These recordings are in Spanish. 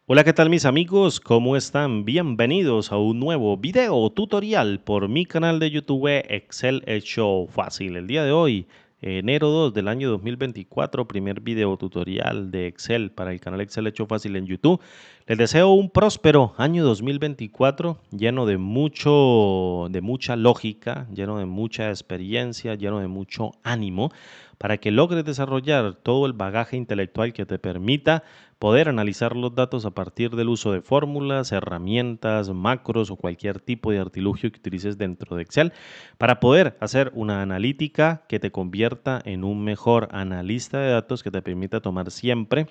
Hola, ¿qué tal mis amigos? ¿Cómo están? Bienvenidos a un nuevo video tutorial por mi canal de YouTube Excel Hecho Fácil. El día de hoy, enero 2 del año 2024, primer video tutorial de Excel para el canal Excel Hecho Fácil en YouTube. Les deseo un próspero año 2024 lleno de mucha lógica, lleno de mucha experiencia, lleno de mucho ánimo para que logres desarrollar todo el bagaje intelectual que te permita poder analizar los datos a partir del uso de fórmulas, herramientas, macros o cualquier tipo de artilugio que utilices dentro de Excel para poder hacer una analítica que te convierta en un mejor analista de datos que te permita tomar siempre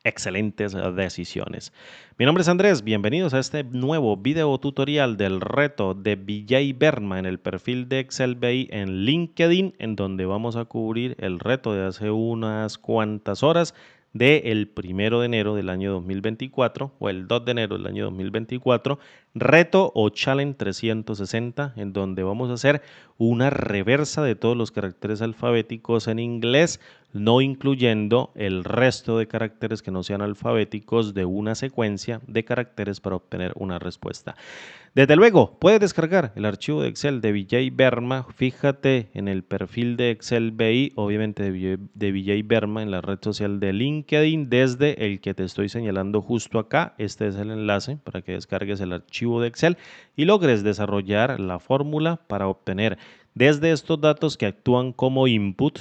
excelentes decisiones. Mi nombre es Andrés, bienvenidos a este nuevo video tutorial del reto de Vijay Verma en el perfil de Excel BI en LinkedIn, en donde vamos a cubrir el reto de hace unas cuantas horas del 1 de enero del año 2024 o el 2 de enero del año 2024, reto o challenge 360, en donde vamos a hacer una reversa de todos los caracteres alfabéticos en inglés, no incluyendo el resto de caracteres que no sean alfabéticos de una secuencia de caracteres para obtener una respuesta. Desde luego, puedes descargar el archivo de Excel de Vijay Verma. Fíjate en el perfil de Excel BI, obviamente de Vijay Verma en la red social de LinkedIn, desde el que te estoy señalando justo acá. Este es el enlace para que descargues el archivo de Excel y logres desarrollar la fórmula para obtener desde estos datos que actúan como input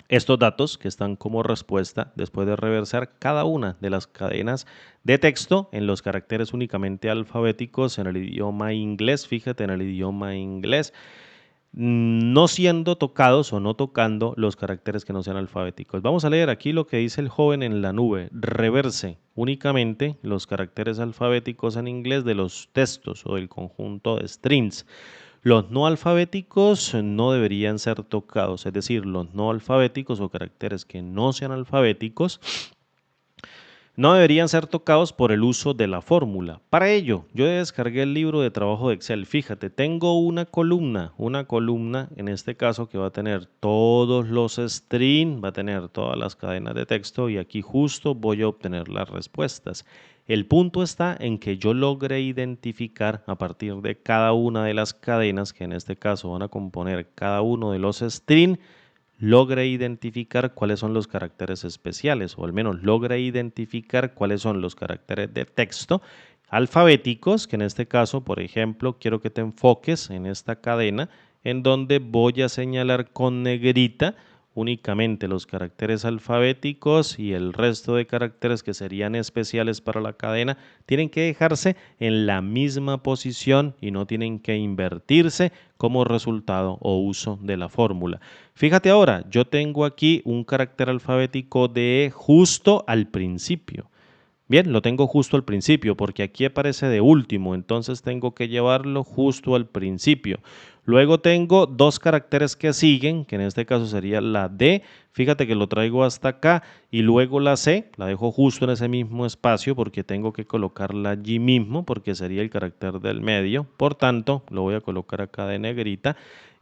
estos datos que están como respuesta después de reversar cada una de las cadenas de texto en los caracteres únicamente alfabéticos en el idioma inglés. Fíjate en el idioma inglés, no siendo tocados o no tocando los caracteres que no sean alfabéticos. Vamos a leer aquí lo que dice el joven en la nube. Reverse únicamente los caracteres alfabéticos en inglés de los textos o del conjunto de strings. Los no alfabéticos no deberían ser tocados, es decir, los no alfabéticos o caracteres que no sean alfabéticos no deberían ser tocados por el uso de la fórmula. Para ello, yo descargué el libro de trabajo de Excel. Fíjate, tengo una columna en este caso que va a tener todos los strings, va a tener todas las cadenas de texto y aquí justo voy a obtener las respuestas. El punto está en que yo logre identificar a partir de cada una de las cadenas, que en este caso van a componer cada uno de los strings, logre identificar cuáles son los caracteres especiales, o al menos logre identificar cuáles son los caracteres de texto alfabéticos, que en este caso, por ejemplo, quiero que te enfoques en esta cadena en donde voy a señalar con negrita únicamente los caracteres alfabéticos y el resto de caracteres que serían especiales para la cadena tienen que dejarse en la misma posición y no tienen que invertirse como resultado o uso de la fórmula. Fíjate ahora, yo tengo aquí un carácter alfabético de justo al principio. Bien, lo tengo justo al principio porque aquí aparece de último, entonces tengo que llevarlo justo al principio. Luego tengo dos caracteres que siguen, que en este caso sería la D, fíjate que lo traigo hasta acá, y luego la C, la dejo justo en ese mismo espacio porque tengo que colocarla allí mismo porque sería el carácter del medio, por tanto lo voy a colocar acá de negrita.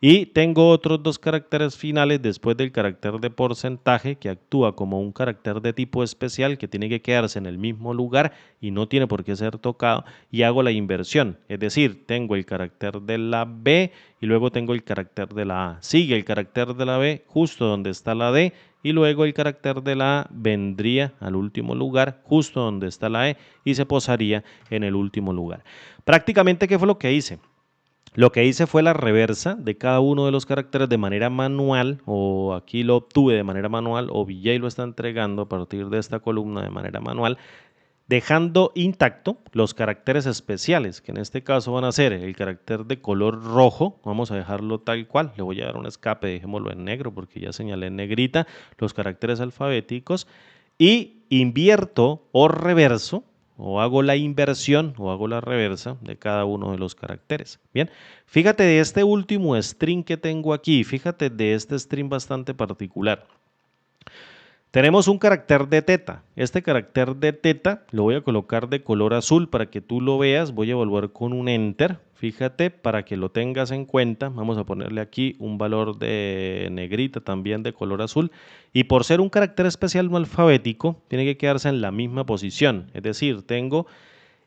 Y tengo otros dos caracteres finales después del carácter de porcentaje que actúa como un carácter de tipo especial que tiene que quedarse en el mismo lugar y no tiene por qué ser tocado, y hago la inversión, es decir, tengo el carácter de la B y luego tengo el carácter de la A. Sigue el carácter de la B justo donde está la D y luego el carácter de la A vendría al último lugar justo donde está la E y se posaría en el último lugar. Prácticamente, ¿qué fue lo que hice? Lo que hice fue la reversa de cada uno de los caracteres de manera manual, o aquí lo obtuve de manera manual, o VJ lo está entregando a partir de esta columna de manera manual, dejando intacto los caracteres especiales, que en este caso van a ser el carácter de color rojo. Vamos a dejarlo tal cual, le voy a dar un escape, dejémoslo en negro porque ya señalé en negrita los caracteres alfabéticos, y invierto o reverso o hago la inversión o hago la reversa de cada uno de los caracteres. Bien, fíjate de este último string que tengo aquí, fíjate de este string bastante particular. Tenemos un carácter de teta. Este carácter de teta lo voy a colocar de color azul para que tú lo veas. Voy a volver con un enter. Fíjate, para que lo tengas en cuenta. Vamos a ponerle aquí un valor de negrita también de color azul. Y por ser un carácter especial no alfabético, tiene que quedarse en la misma posición. Es decir, tengo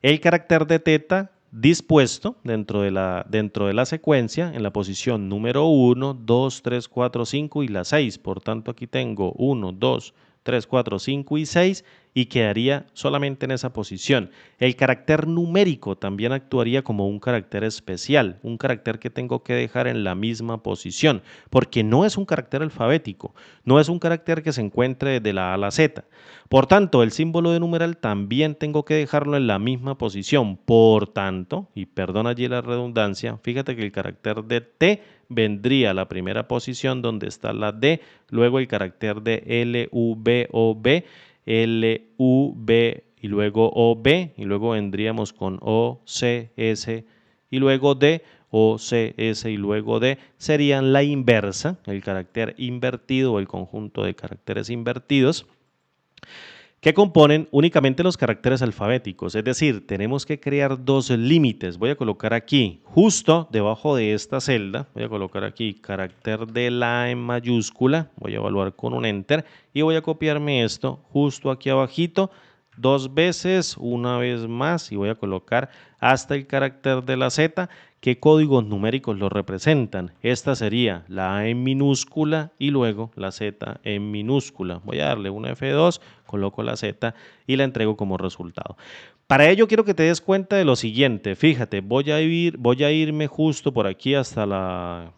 el carácter de teta dispuesto dentro de la secuencia en la posición número 1, 2, 3, 4, 5 y la 6. Por tanto, aquí tengo 1, 2, 3, 4, 5 y 6 y quedaría solamente en esa posición. El carácter numérico también actuaría como un carácter especial, un carácter que tengo que dejar en la misma posición, porque no es un carácter alfabético, no es un carácter que se encuentre de la A a la Z. Por tanto, el símbolo de numeral también tengo que dejarlo en la misma posición. Por tanto, y perdona allí la redundancia, fíjate que el carácter de T vendría a la primera posición donde está la D, luego el carácter de L, U, B, O, B, L, U, B y luego O, B, y luego vendríamos con O, C, S y luego D, O, C, S y luego D, serían la inversa, el carácter invertido o el conjunto de caracteres invertidos que componen únicamente los caracteres alfabéticos. Es decir, tenemos que crear dos límites. Voy a colocar aquí, justo debajo de esta celda, voy a colocar aquí carácter de la en mayúscula, voy a evaluar con un enter y voy a copiarme esto justo aquí abajito, dos veces, una vez más y voy a colocar hasta el carácter de la Z. ¿Qué códigos numéricos lo representan? Esta sería la A en minúscula y luego la Z en minúscula. Voy a darle un F2, coloco la Z y la entrego como resultado. Para ello quiero que te des cuenta de lo siguiente. Fíjate, voy a irme justo por aquí hasta la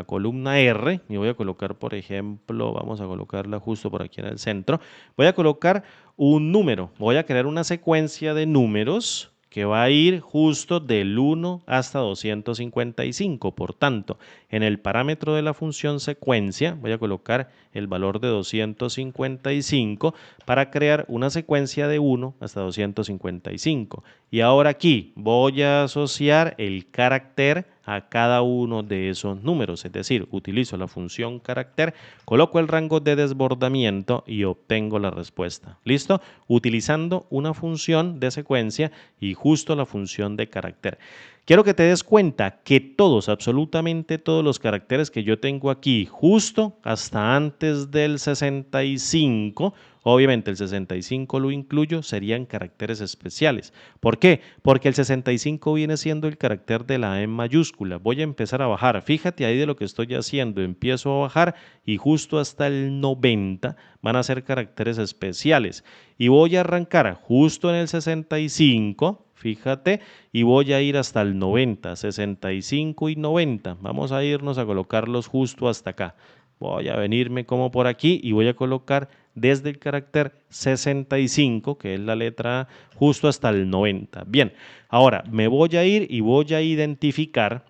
columna R y voy a colocar, por ejemplo, vamos a colocarla justo por aquí en el centro. Voy a colocar un número. Voy a crear una secuencia de números que va a ir justo del 1 hasta 255. Por tanto, en el parámetro de la función secuencia voy a colocar el valor de 255 para crear una secuencia de 1 hasta 255. Y ahora aquí voy a asociar el carácter a cada uno de esos números, es decir, utilizo la función carácter, coloco el rango de desbordamiento y obtengo la respuesta. ¿Listo? Utilizando una función de secuencia y justo la función de carácter. Quiero que te des cuenta que todos, absolutamente todos los caracteres que yo tengo aquí, justo hasta antes del 65, obviamente el 65 lo incluyo, serían caracteres especiales. ¿Por qué? Porque el 65 viene siendo el carácter de la A en mayúscula. Voy a empezar a bajar. Fíjate ahí de lo que estoy haciendo. Empiezo a bajar y justo hasta el 90 van a ser caracteres especiales. Y voy a arrancar justo en el 65. Fíjate, y voy a ir hasta el 90, 65 y 90. Vamos a irnos a colocarlos justo hasta acá. Voy a venirme como por aquí y voy a colocar desde el carácter 65, que es la letra A, justo hasta el 90. Bien, ahora me voy a ir y voy a identificar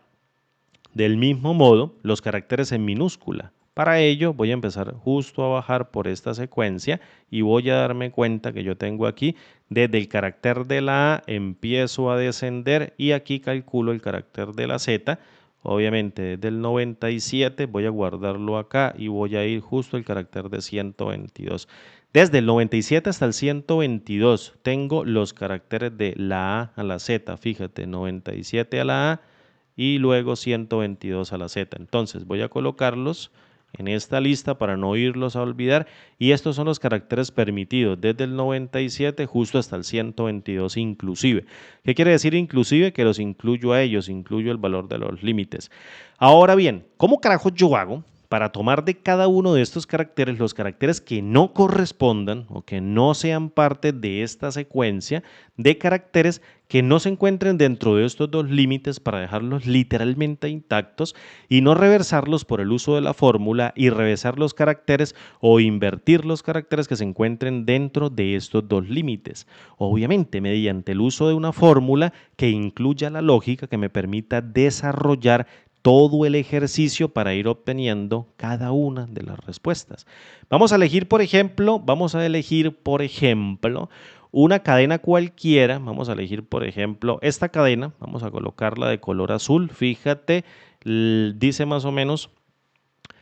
del mismo modo los caracteres en minúscula. Para ello voy a empezar justo a bajar por esta secuencia y voy a darme cuenta que yo tengo aquí desde el carácter de la A empiezo a descender y aquí calculo el carácter de la Z. Obviamente desde el 97 voy a guardarlo acá y voy a ir justo el carácter de 122. Desde el 97 hasta el 122 tengo los caracteres de la A a la Z. Fíjate, 97 a la A y luego 122 a la Z. Entonces voy a colocarlos en esta lista para no irlos a olvidar y estos son los caracteres permitidos desde el 97 justo hasta el 122 inclusive. ¿Qué quiere decir inclusive? Que los incluyo a ellos, incluyo el valor de los límites. Ahora bien, ¿cómo carajo yo hago para tomar de cada uno de estos caracteres los caracteres que no correspondan o que no sean parte de esta secuencia de caracteres que no se encuentren dentro de estos dos límites para dejarlos literalmente intactos y no reversarlos por el uso de la fórmula y reversar los caracteres o invertir los caracteres que se encuentren dentro de estos dos límites? Obviamente mediante el uso de una fórmula que incluya la lógica que me permita desarrollar todo el ejercicio para ir obteniendo cada una de las respuestas. Vamos a elegir, por ejemplo, una cadena cualquiera. Vamos a elegir, por ejemplo, esta cadena. Vamos a colocarla de color azul. Fíjate, dice más o menos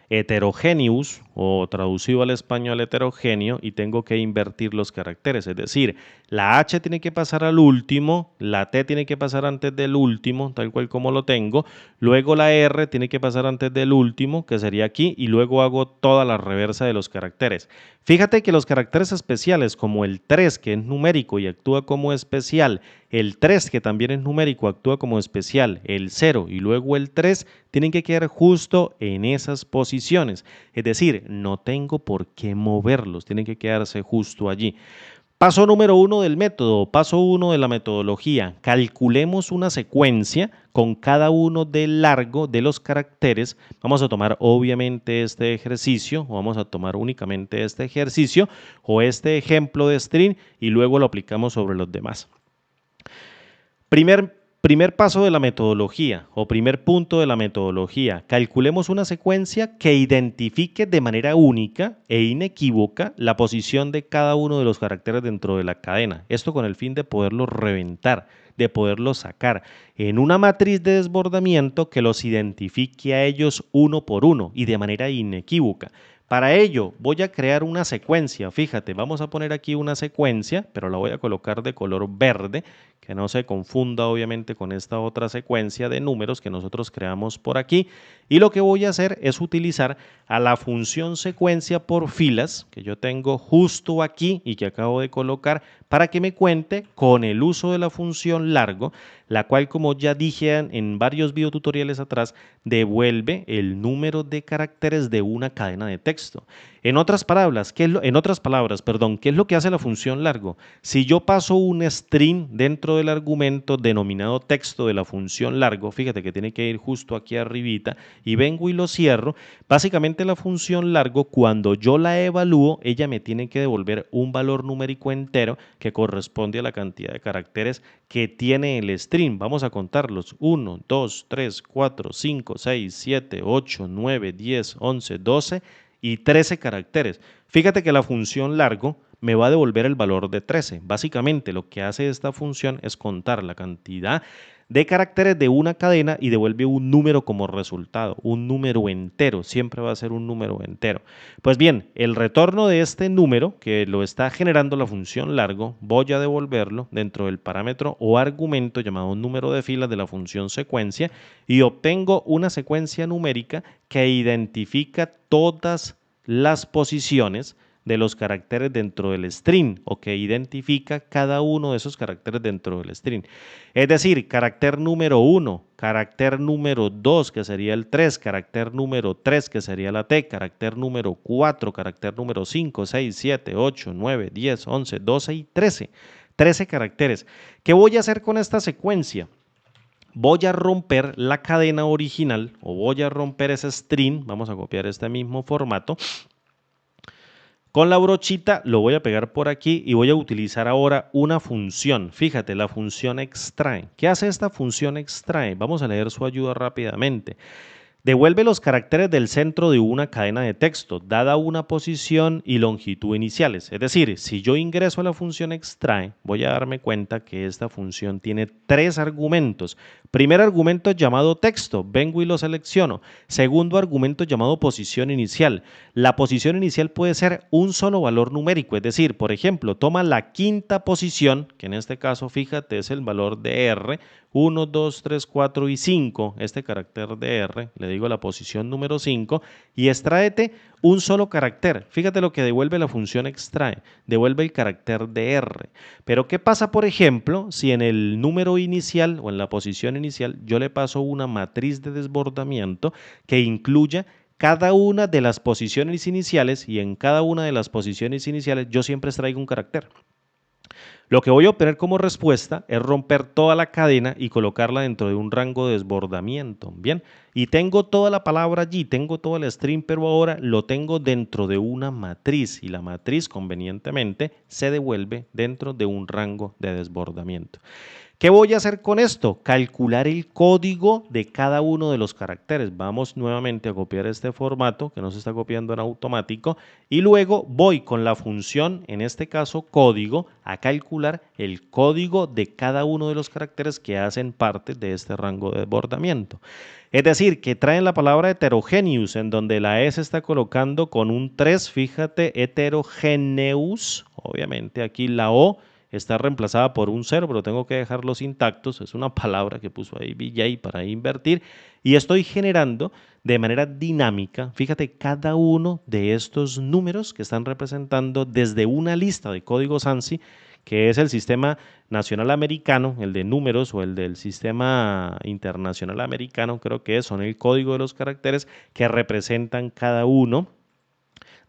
heterogeneous o traducido al español heterogéneo y tengo que invertir los caracteres. Es decir, la H tiene que pasar al último, la T tiene que pasar antes del último, tal cual como lo tengo. Luego la R tiene que pasar antes del último, que sería aquí, y luego hago toda la reversa de los caracteres. Fíjate que los caracteres especiales, como el 3, que es numérico y actúa como especial, el 3, que también es numérico, actúa como especial, el 0 y luego el 3, tienen que quedar justo en esas posiciones. Es decir, no tengo por qué moverlos, tienen que quedarse justo allí. Paso número 1 del método, paso 1 de la metodología. Calculemos una secuencia con cada uno del largo de los caracteres. Vamos a tomar obviamente este ejercicio, o vamos a tomar únicamente este ejercicio o este ejemplo de string y luego lo aplicamos sobre los demás. Primer paso de la metodología o primer punto de la metodología. Calculemos una secuencia que identifique de manera única e inequívoca la posición de cada uno de los caracteres dentro de la cadena. Esto con el fin de poderlos reventar, de poderlos sacar en una matriz de desbordamiento que los identifique a ellos uno por uno y de manera inequívoca. Para ello voy a crear una secuencia, fíjate, vamos a poner aquí una secuencia, pero la voy a colocar de color verde, que no se confunda obviamente con esta otra secuencia de números que nosotros creamos por aquí. Y lo que voy a hacer es utilizar a la función secuencia por filas, que yo tengo justo aquí y que acabo de colocar, para que me cuente con el uso de la función largo, la cual, como ya dije en varios videotutoriales atrás, devuelve el número de caracteres de una cadena de texto. En otras palabras, ¿qué es lo que hace la función largo? Si yo paso un string dentro del argumento denominado texto de la función largo, fíjate que tiene que ir justo aquí arribita, y vengo y lo cierro, básicamente la función largo, cuando yo la evalúo, ella me tiene que devolver un valor numérico entero que corresponde a la cantidad de caracteres que tiene el string. Vamos a contarlos: 1, 2, 3, 4, 5, 6, 7, 8, 9, 10, 11, 12 y 13 caracteres. Fíjate que la función largo me va a devolver el valor de 13. Básicamente lo que hace esta función es contar la cantidad de caracteres de una cadena y devuelve un número como resultado, un número entero, siempre va a ser un número entero. Pues bien, el retorno de este número que lo está generando la función largo, voy a devolverlo dentro del parámetro o argumento llamado número de filas de la función secuencia y obtengo una secuencia numérica que identifica todas las posiciones de los caracteres dentro del string o que identifica cada uno de esos caracteres dentro del string. Es decir, carácter número 1, carácter número 2, que sería el 3, carácter número 3, que sería la T, carácter número 4, carácter número 5, 6, 7, 8, 9, 10, 11, 12 y 13. 13 caracteres. ¿Qué voy a hacer con esta secuencia? Voy a romper la cadena original o voy a romper ese string. Vamos a copiar este mismo formato. Con la brochita lo voy a pegar por aquí y voy a utilizar ahora una función. Fíjate, la función extrae. ¿Qué hace esta función extrae? Vamos a leer su ayuda rápidamente. Devuelve los caracteres del centro de una cadena de texto, dada una posición y longitud iniciales. Es decir, si yo ingreso a la función extrae, voy a darme cuenta que esta función tiene 3 argumentos. Primer argumento llamado texto, vengo y lo selecciono. Segundo argumento llamado posición inicial. La posición inicial puede ser un solo valor numérico, es decir, por ejemplo, toma la quinta posición, que en este caso, fíjate, es el valor de R, 1, 2, 3, 4 y 5, este carácter de R, le digo la posición número 5, y extráete un solo carácter. Fíjate lo que devuelve la función extrae, devuelve el carácter de R. Pero ¿qué pasa, por ejemplo, si en el número inicial o en la posición inicial yo le paso una matriz de desbordamiento que incluya cada una de las posiciones iniciales y en cada una de las posiciones iniciales yo siempre extraigo un carácter? Lo que voy a obtener como respuesta es romper toda la cadena y colocarla dentro de un rango de desbordamiento. Bien, y tengo toda la palabra allí, tengo todo el string, pero ahora lo tengo dentro de una matriz y la matriz convenientemente se devuelve dentro de un rango de desbordamiento. ¿Qué voy a hacer con esto? Calcular el código de cada uno de los caracteres. Vamos nuevamente a copiar este formato que no se está copiando en automático y luego voy con la función, en este caso código, a calcular el código de cada uno de los caracteres que hacen parte de este rango de desbordamiento. Es decir, que traen la palabra heterogeneous, en donde la E se está colocando con un 3, fíjate, heterogeneous, obviamente aquí la O está reemplazada por un 0, pero tengo que dejarlos intactos, es una palabra que puso ahí VJ para invertir, y estoy generando de manera dinámica, fíjate, cada uno de estos números que están representando desde una lista de códigos ANSI, que es el sistema nacional americano, el de números o el del sistema internacional americano, creo que son el código de los caracteres que representan cada uno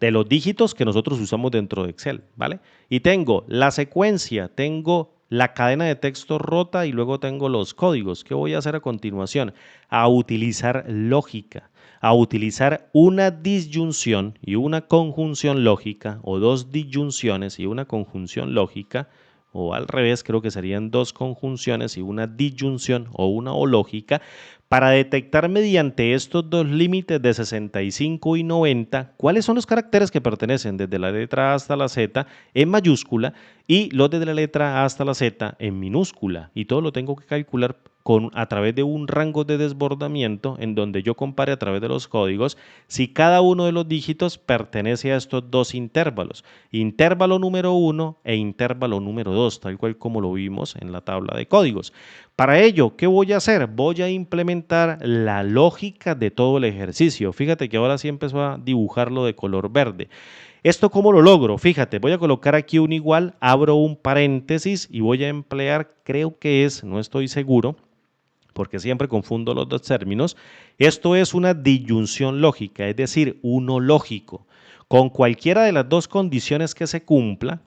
de los dígitos que nosotros usamos dentro de Excel, ¿vale? Y tengo la secuencia, tengo la cadena de texto rota y luego tengo los códigos. ¿Qué voy a hacer a continuación? A utilizar lógica, a utilizar una disyunción y una conjunción lógica, o dos disyunciones y una conjunción lógica, o al revés, creo que serían dos conjunciones y una disyunción o una o lógica, para detectar mediante estos dos límites de 65 y 90 cuáles son los caracteres que pertenecen desde la letra A hasta la Z en mayúscula y los desde la letra A hasta la Z en minúscula. Y todo lo tengo que calcular a través de un rango de desbordamiento en donde yo compare a través de los códigos si cada uno de los dígitos pertenece a estos dos intervalos, intervalo número 1 e intervalo número 2, tal cual como lo vimos en la tabla de códigos. Para ello, ¿qué voy a hacer? Voy a implementar la lógica de todo el ejercicio. Fíjate que ahora sí empezó a dibujarlo de color verde. ¿Esto cómo lo logro? Fíjate, voy a colocar aquí un igual, abro un paréntesis y voy a emplear, creo que es, no estoy seguro, porque siempre confundo los dos términos. Esto es una disyunción lógica, es decir, uno lógico. Con cualquiera de las dos condiciones que se cumpla,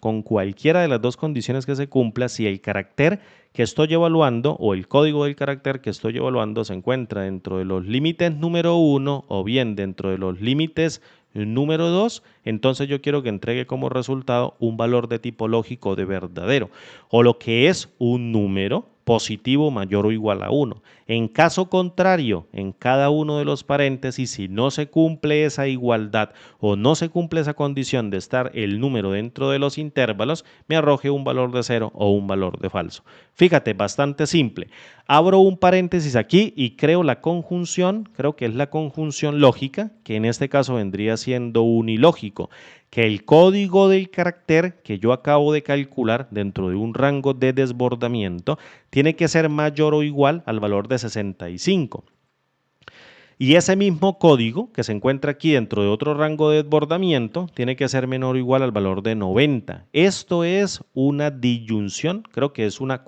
si el carácter que estoy evaluando o el código del carácter que estoy evaluando se encuentra dentro de los límites número 1 o bien dentro de los límites número 2, entonces yo quiero que entregue como resultado un valor de tipo lógico de verdadero, o lo que es un número positivo mayor o igual a 1. En caso contrario, en cada uno de los paréntesis, si no se cumple esa igualdad o no se cumple esa condición de estar el número dentro de los intervalos, me arroje un valor de 0 o un valor de falso. Fíjate, bastante simple. Abro un paréntesis aquí y creo la conjunción, creo que es la conjunción lógica, que en este caso vendría siendo unilógico, que el código del carácter que yo acabo de calcular dentro de un rango de desbordamiento tiene que ser mayor o igual al valor de 65. Y ese mismo código que se encuentra aquí dentro de otro rango de desbordamiento tiene que ser menor o igual al valor de 90. Esto es una disyunción, creo que es una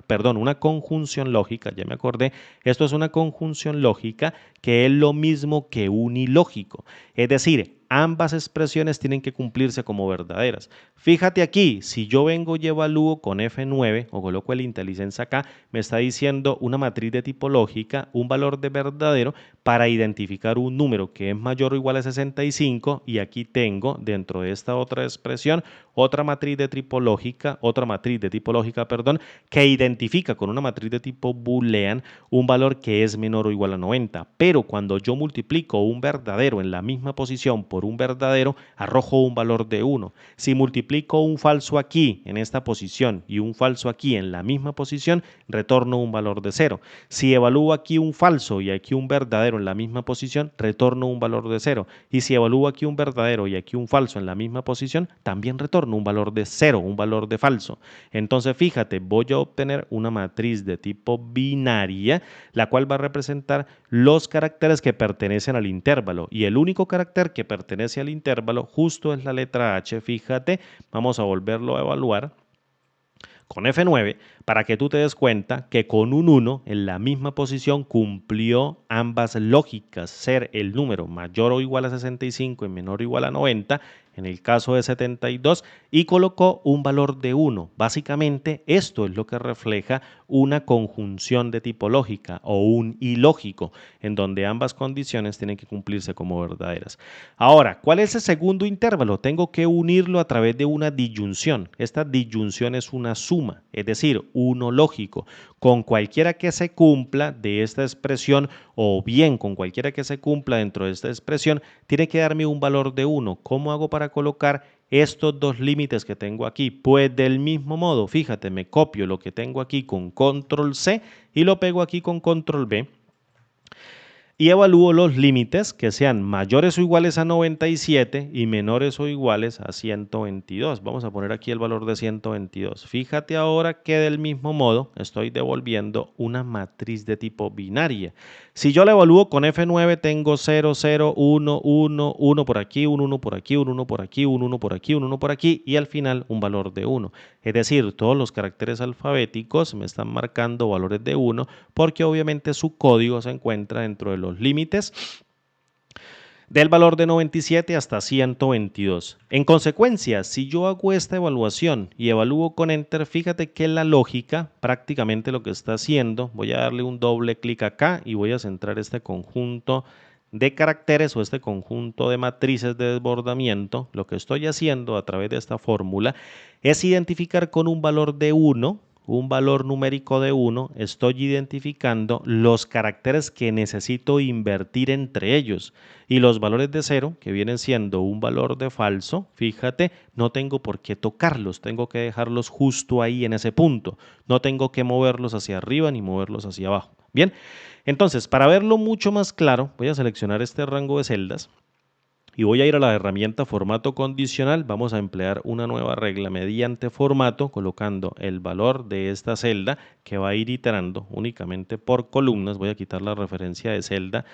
conjunción lógica, ya me acordé. Esto es una conjunción lógica que es lo mismo que unilógico. Es decir, ambas expresiones tienen que cumplirse como verdaderas. Fíjate aquí, si yo vengo y evalúo con F9 o coloco el IntelliSense acá, me está diciendo una matriz de tipo lógica, un valor de verdadero para identificar un número que es mayor o igual a 65 y aquí tengo dentro de esta otra expresión otra matriz de tipo lógica, que identifica con una matriz de tipo boolean un valor que es menor o igual a 90. Pero cuando yo multiplico un verdadero en la misma posición por un verdadero, arrojo un valor de 1. Si multiplico un falso aquí en esta posición y un falso aquí en la misma posición, retorno un valor de 0. Si evalúo aquí un falso y aquí un verdadero en la misma posición, retorno un valor de 0. Y si evalúo aquí un verdadero y aquí un falso en la misma posición, también retorno un valor de 0, un valor de falso. Entonces, fíjate, voy a obtener una matriz de tipo binaria, la cual va a representar los caracteres que pertenecen al intervalo. Y el único carácter que pertenece al intervalo justo es la letra H. Fíjate, vamos a volverlo a evaluar con F9 para que tú te des cuenta que con un 1 en la misma posición cumplió ambas lógicas, ser el número mayor o igual a 65 y menor o igual a 90 en el caso de 72 y colocó un valor de 1. Básicamente esto es lo que refleja una conjunción de tipo lógica o un ilógico en donde ambas condiciones tienen que cumplirse como verdaderas. Ahora, ¿cuál es el segundo intervalo? Tengo que unirlo a través de una disyunción. Esta disyunción es una suma, es decir, uno lógico. Con cualquiera que se cumpla de esta expresión o bien con cualquiera que se cumpla dentro de esta expresión, tiene que darme un valor de 1. ¿Cómo hago para colocar estos dos límites que tengo aquí? Pues del mismo modo, fíjate, me copio lo que tengo aquí con control C y lo pego aquí con control V. y evalúo los límites que sean mayores o iguales a 97 y menores o iguales a 122. Vamos a poner aquí el valor de 122. Fíjate ahora que del mismo modo estoy devolviendo una matriz de tipo binaria. Si yo la evalúo con F9 tengo 0, 0, 1, 1, 1 por aquí, un 1 por aquí, un 1 por aquí, un 1 por aquí, un 1 por aquí y al final un valor de 1. Es decir, todos los caracteres alfabéticos me están marcando valores de 1 porque obviamente su código se encuentra dentro de los límites del valor de 97 hasta 122. En consecuencia, si yo hago esta evaluación y evalúo con Enter, fíjate que la lógica prácticamente lo que está haciendo, voy a darle un doble clic acá y voy a centrar este conjunto de caracteres o este conjunto de matrices de desbordamiento. Lo que estoy haciendo a través de esta fórmula es identificar con un valor de 1, un valor numérico de 1, estoy identificando los caracteres que necesito invertir entre ellos y los valores de 0, que vienen siendo un valor de falso, fíjate, no tengo por qué tocarlos, tengo que dejarlos justo ahí en ese punto, no tengo que moverlos hacia arriba ni moverlos hacia abajo. Bien, entonces para verlo mucho más claro, voy a seleccionar este rango de celdas y voy a ir a la herramienta formato condicional. Vamos a emplear una nueva regla mediante formato, colocando el valor de esta celda que va a ir iterando únicamente por columnas. Voy a quitar la referencia de celda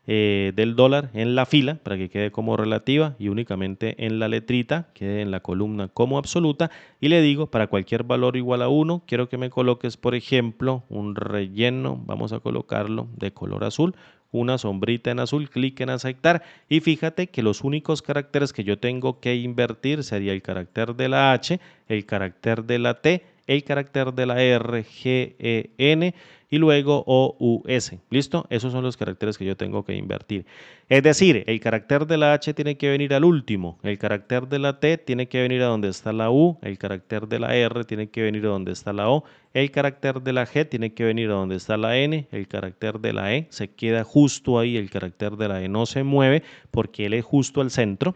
del dólar en la fila para que quede como relativa y únicamente en la letrita quede en la columna como absoluta y le digo para cualquier valor igual a 1 quiero que me coloques por ejemplo un relleno, vamos a colocarlo de color azul, una sombrita en azul, clic en aceptar y fíjate que los únicos caracteres que yo tengo que invertir sería el carácter de la H, el carácter de la T, el carácter de la R, G, E, N y luego O, U, S. ¿Listo? Esos son los caracteres que yo tengo que invertir. Es decir, el carácter de la H tiene que venir al último, el carácter de la T tiene que venir a donde está la U, el carácter de la R tiene que venir a donde está la O, el carácter de la G tiene que venir a donde está la N, el carácter de la E se queda justo ahí, el carácter de la E no se mueve porque él es justo al centro.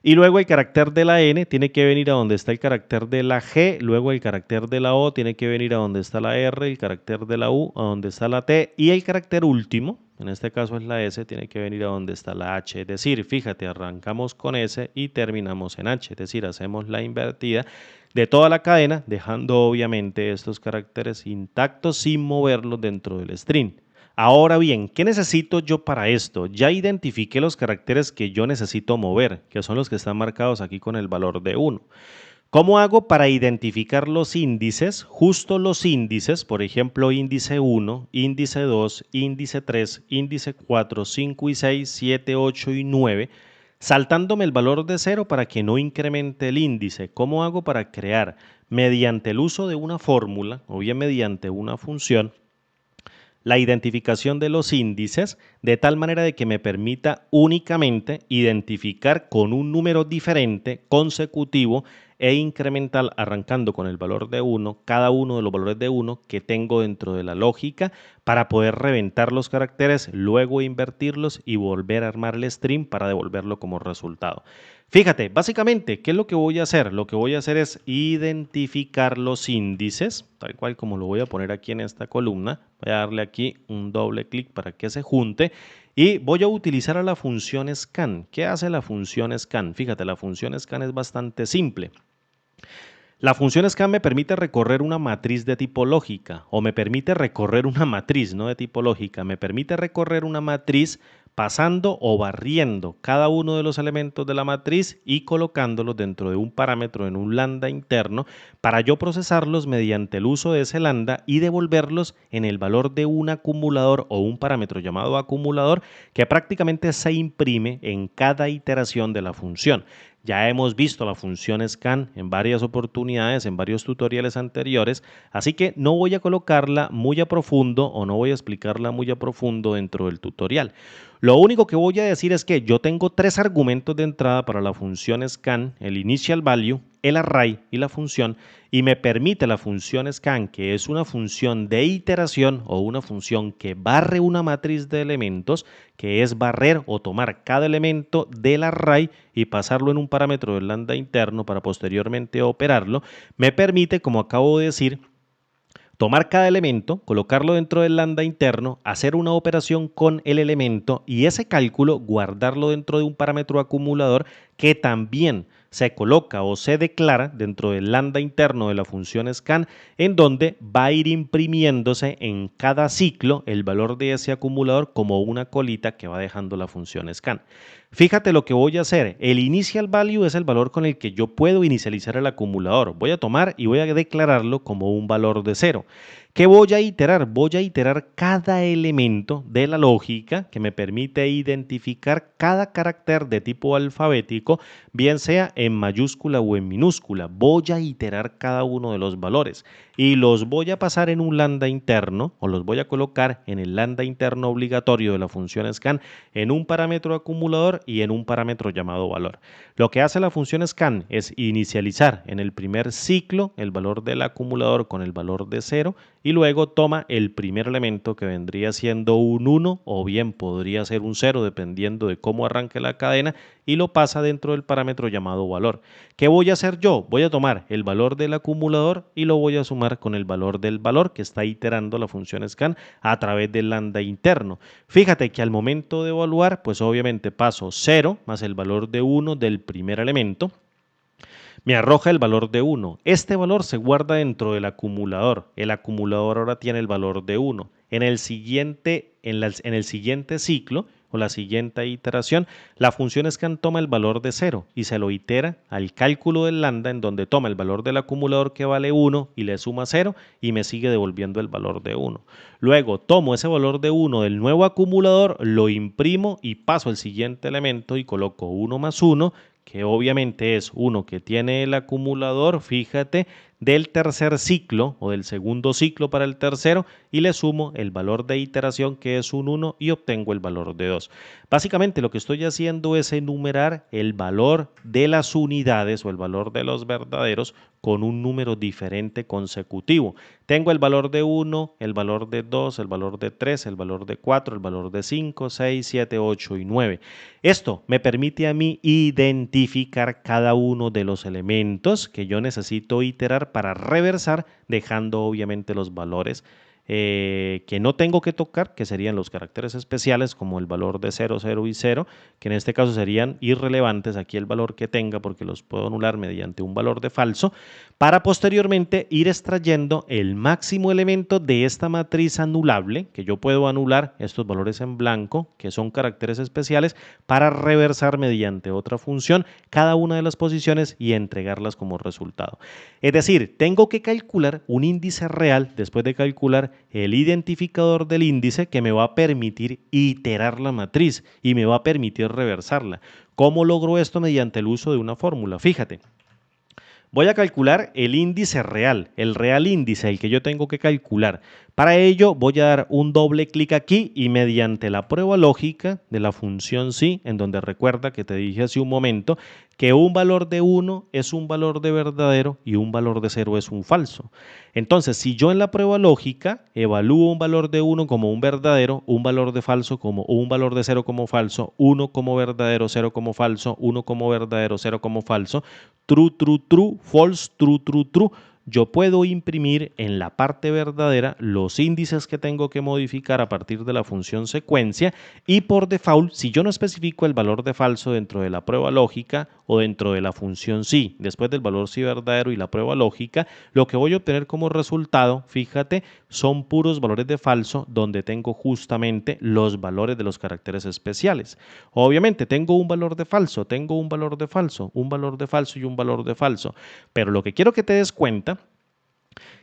Y luego el carácter de la N tiene que venir a donde está el carácter de la G, luego el carácter de la O tiene que venir a donde está la R, el carácter de la U a donde está la T y el carácter último, en este caso es la S, tiene que venir a donde está la H. Es decir, fíjate, arrancamos con S y terminamos en H, es decir, hacemos la invertida de toda la cadena, dejando obviamente estos caracteres intactos sin moverlos dentro del string. Ahora bien, ¿qué necesito yo para esto? Ya identifiqué los caracteres que yo necesito mover, que son los que están marcados aquí con el valor de 1. ¿Cómo hago para identificar los índices? Justo los índices, por ejemplo, índice 1, índice 2, índice 3, índice 4, 5 y 6, 7, 8 y 9, saltándome el valor de 0 para que no incremente el índice. ¿Cómo hago para crear? Mediante el uso de una fórmula o bien mediante una función, la identificación de los índices de tal manera de que me permita únicamente identificar con un número diferente, consecutivo e incremental, arrancando con el valor de 1, cada uno de los valores de 1 que tengo dentro de la lógica para poder reventar los caracteres, luego invertirlos y volver a armar el string para devolverlo como resultado. Fíjate, básicamente, ¿qué es lo que voy a hacer? Lo que voy a hacer es identificar los índices, tal cual como lo voy a poner aquí en esta columna. Voy a darle aquí un doble clic para que se junte y voy a utilizar a la función scan. ¿Qué hace la función scan? Fíjate, la función scan es bastante simple. La función scan me permite recorrer una matriz de tipo lógica o me permite recorrer una matriz, no de tipo lógica, me permite recorrer una matriz pasando o barriendo cada uno de los elementos de la matriz y colocándolos dentro de un parámetro en un lambda interno para yo procesarlos mediante el uso de ese lambda y devolverlos en el valor de un acumulador o un parámetro llamado acumulador que prácticamente se imprime en cada iteración de la función. Ya hemos visto la función scan en varias oportunidades, en varios tutoriales anteriores, así que no voy a colocarla muy a profundo o no voy a explicarla muy a profundo dentro del tutorial. Lo único que voy a decir es que yo tengo 3 argumentos de entrada para la función scan, el initial value, el array y la función, y me permite la función scan, que es una función de iteración o una función que barre una matriz de elementos, que es barrer o tomar cada elemento del array y pasarlo en un parámetro del lambda interno para posteriormente operarlo, me permite, como acabo de decir, tomar cada elemento, colocarlo dentro del lambda interno, hacer una operación con el elemento y ese cálculo guardarlo dentro de un parámetro acumulador que también se coloca o se declara dentro del lambda interno de la función scan, en donde va a ir imprimiéndose en cada ciclo el valor de ese acumulador como una colita que va dejando la función scan. Fíjate lo que voy a hacer. El initial value es el valor con el que yo puedo inicializar el acumulador. Voy a tomar y voy a declararlo como un valor de 0. ¿Qué voy a iterar? Voy a iterar cada elemento de la lógica que me permite identificar cada carácter de tipo alfabético, bien sea en mayúscula o en minúscula. Voy a iterar cada uno de los valores y los voy a pasar en un lambda interno o los voy a colocar en el lambda interno obligatorio de la función scan en un parámetro acumulador y en un parámetro llamado valor. Lo que hace la función scan es inicializar en el primer ciclo el valor del acumulador con el valor de 0 y luego toma el primer elemento que vendría siendo un 1 o bien podría ser un 0 dependiendo de cómo arranque la cadena y lo pasa dentro del parámetro llamado valor. ¿Qué voy a hacer yo? Voy a tomar el valor del acumulador y lo voy a sumar con el valor del valor que está iterando la función scan a través del lambda interno. Fíjate que al momento de evaluar, pues obviamente paso 0 más el valor de 1 del primer elemento. Me arroja el valor de 1. Este valor se guarda dentro del acumulador. El acumulador ahora tiene el valor de 1. En el siguiente ciclo o la siguiente iteración, la función scan toma el valor de 0 y se lo itera al cálculo del lambda en donde toma el valor del acumulador que vale 1 y le suma 0 y me sigue devolviendo el valor de 1. Luego tomo ese valor de 1 del nuevo acumulador, lo imprimo y paso al siguiente elemento y coloco 1 más 1, que obviamente es 1 que tiene el acumulador, fíjate, del tercer ciclo o del segundo ciclo para el tercero y le sumo el valor de iteración que es un 1 y obtengo el valor de 2. Básicamente lo que estoy haciendo es enumerar el valor de las unidades o el valor de los verdaderos con un número diferente consecutivo. Tengo el valor de 1, el valor de 2, el valor de 3, el valor de 4, el valor de 5, 6, 7, 8 y 9. Esto me permite a mí identificar cada uno de los elementos que yo necesito iterar para reversar, dejando obviamente los valores que no tengo que tocar, que serían los caracteres especiales como el valor de 0, 0 y 0, que en este caso serían irrelevantes aquí el valor que tenga porque los puedo anular mediante un valor de falso, para posteriormente ir extrayendo el máximo elemento de esta matriz anulable, que yo puedo anular estos valores en blanco, que son caracteres especiales, para reversar mediante otra función cada una de las posiciones y entregarlas como resultado. Es decir, tengo que calcular un índice real después de calcular el identificador del índice que me va a permitir iterar la matriz y me va a permitir reversarla. ¿Cómo logro esto? Mediante el uso de una fórmula. Fíjate. Voy a calcular el índice real, el real índice, el que yo tengo que calcular. Para ello voy a dar un doble clic aquí y mediante la prueba lógica de la función sí, en donde recuerda que te dije hace un momento que un valor de 1 es un valor de verdadero y un valor de 0 es un falso. Entonces, si yo en la prueba lógica evalúo un valor de 1 como un verdadero, un valor de falso como un valor de 0 como falso, 1 como verdadero, 0 como falso, 1 como verdadero, 0 como falso, true, true, true, false, true, true, true, yo puedo imprimir en la parte verdadera los índices que tengo que modificar a partir de la función secuencia y por default, si yo no especifico el valor de falso dentro de la prueba lógica o dentro de la función sí, después del valor sí verdadero y la prueba lógica, lo que voy a obtener como resultado, fíjate, son puros valores de falso donde tengo justamente los valores de los caracteres especiales. Obviamente tengo un valor de falso, tengo un valor de falso, un valor de falso y un valor de falso, pero lo que quiero que te des cuenta